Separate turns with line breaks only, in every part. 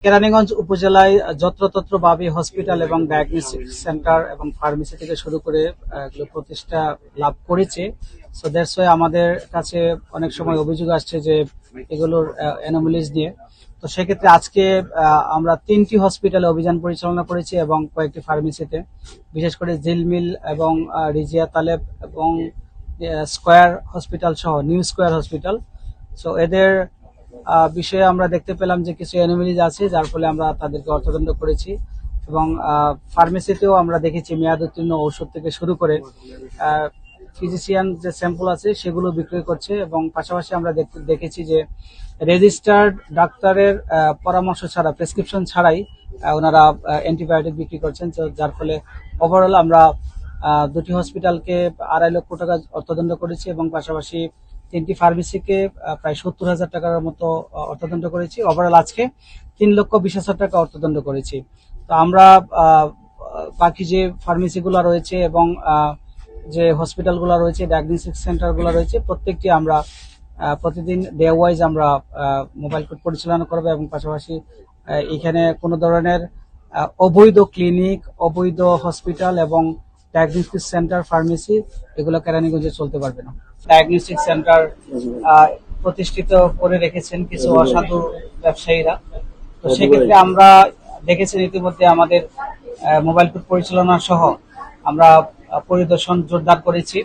কেরানীগঞ্জ উপজেলায় যত্রতত্র ভাবে হসপিটাল এবং ডায়াগনস্টিক সেন্টার এবং ফার্মেসি থেকে শুরু করে এগুলো প্রতিষ্ঠা লাভ করেছে। সো দ্যাটস ওয়াই আমাদের কাছে অনেক সময় অভিযোগ আসছে যে এগুলোর অ্যানোমালিজ নিয়ে। তো সেক্ষেত্রে আজকে আমরা 3টি হসপিটালে অভিযান পরিচালনা করেছি এবং কয়েকটি ফার্মেসিতে, বিশেষ করে জিলমিল এবং রিজিয়া তালেব এবং স্কয়ার হসপিটাল সহ নিউ স্কয়ার হসপিটাল। সো এদের বিষয়ে আমরা দেখতে পেলাম যে কিছু অ্যানোমালিজ আছে, যার ফলে আমরা তাদেরকে অর্থদণ্ড করেছি। এবং ফার্মেসিতেও আমরা দেখেছি মেয়াদ উত্তীর্ণ ঔষধ থেকে শুরু করে ফিজিশিয়ান যে স্যাম্পল আছে সেগুলো বিক্রয় করছে। এবং পাশাপাশি আমরা দেখেছি যে রেজিস্টার্ড ডাক্তারের পরামর্শ ছাড়া, প্রেসক্রিপশন ছাড়াই ওনারা অ্যান্টিবায়োটিক বিক্রি করছেন। যার ফলে ওভারঅল আমরা 2টি হসপিটালকে 2.5 লক্ষ টাকা অর্থদণ্ড করেছি এবং পাশাপাশি 3টি ফার্মেসিকে প্রায় 70,000 টাকার মতো অর্থদণ্ড করেছি। ওভারঅল আজকে 3,20,000 টাকা অর্থদণ্ড করেছি। তো আমরা বাকি যে ফার্মেসিগুলো রয়েছে এবং যে হসপিটালগুলো রয়েছে, ডায়াগনস্টিক সেন্টারগুলো রয়েছে, প্রত্যেকটি আমরা প্রতিদিন ডে ওয়াইজ আমরা মোবাইল কোর্ট পরিচালনা করবো এবং পাশাপাশি এখানে কোনো ধরনের অবৈধ ক্লিনিক, অবৈধ হসপিটাল এবং ডায়াগনস্টিক সেন্টার, ফার্মেসি এগুলো কেরানীগঞ্জে চলতে পারবে না। ডায়াগনস্টিক সেন্টার প্রতিষ্ঠিত করে রেখেছেন কিছু অসাধু ব্যবসায়ীরা। তো সেক্ষেত্রে আমরা দেখেছেন ইতিমধ্যে আমাদের মোবাইল কোর্ট পরিচালনা সহ আমরা পরিদর্শন জোরদার করেছি।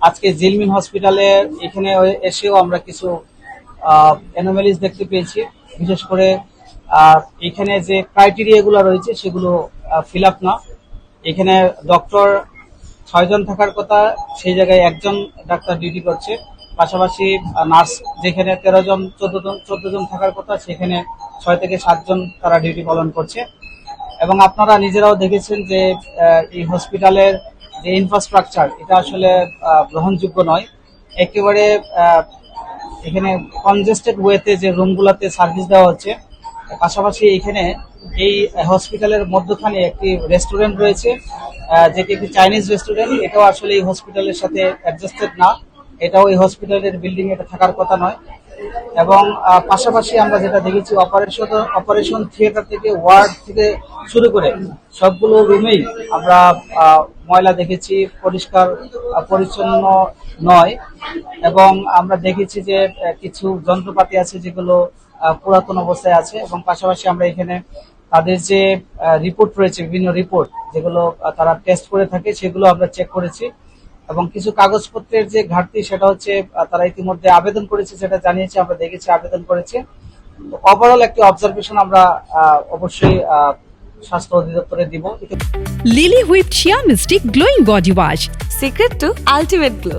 আজকে জিলমিন হসপিটালে এখানে এসেও আমরা কিছু অ্যানোমালিজ দেখতে পেয়েছি। বিশেষ করে এখানে যে ক্রাইটেরিয়াগুলো রয়েছে সেগুলো ফিল আপ না। এখানে ডক্টর 6 জন থাকার কথা, সেই জায়গায় 1 জন ডাক্তার ডিউটি করছে। পাশাপাশি নার্স যেখানে 13 জন 14 জন থাকার কথা, সেখানে 6 থেকে 7 জন তারা ডিউটি পালন করছে। এবং আপনারা নিজেরাও দেখেছেন যে এই হসপিটালের যে ইনফ্রাস্ট্রাকচার, এটা আসলে গ্রহণযোগ্য নয়। একেবারে এখানে কনজেস্টেড ওয়েতে যে রুমগুলোতে সার্ভিস দেওয়া হচ্ছে, পাশাপাশি এখানে এই হসপিটালের মধ্যখানে একটি রেস্টুরেন্ট রয়েছে, যেটি একটি চাইনিজ রেস্টুরেন্ট। এটাও আসলে এই হসপিটালের সাথে অ্যাডজাস্টেড না, এটাও এই হসপিটালের বিল্ডিং এটা থাকার কথা নয়। এবং পাশাপাশি আমরা যেটা দেখেছি, অপারেশন থিয়েটার থেকে, ওয়ার্ড থেকে শুরু করে সবগুলো রুমেই আমরা ময়লা দেখেছি, পরিষ্কার পরিচ্ছন্ন নয়। এবং আমরা দেখেছি যে কিছু যন্ত্রপাতি আছে যেগুলো পুরাতন অবস্থায় আছে। এবং পাশাপাশি আমরা এখানে তাদের যে রিপোর্ট রয়েছে, বিভিন্ন রিপোর্ট যেগুলো তারা টেস্ট করে থাকে, সেগুলো আমরা চেক করেছি। এবং কিছু কাগজপত্রের যে ঘাটতি, সেটা হচ্ছে তারা ইতিমধ্যে আবেদন করেছে, সেটা জানিয়েছে, আমরা দেখেছি আবেদন করেছে। ওভারঅল একটি অবজারভেশন আমরা অবশ্যই স্বাস্থ্য অধিদপ্তরে দিব।
Lily whip shea mystic glowing body wash,
secret to ultimate glow.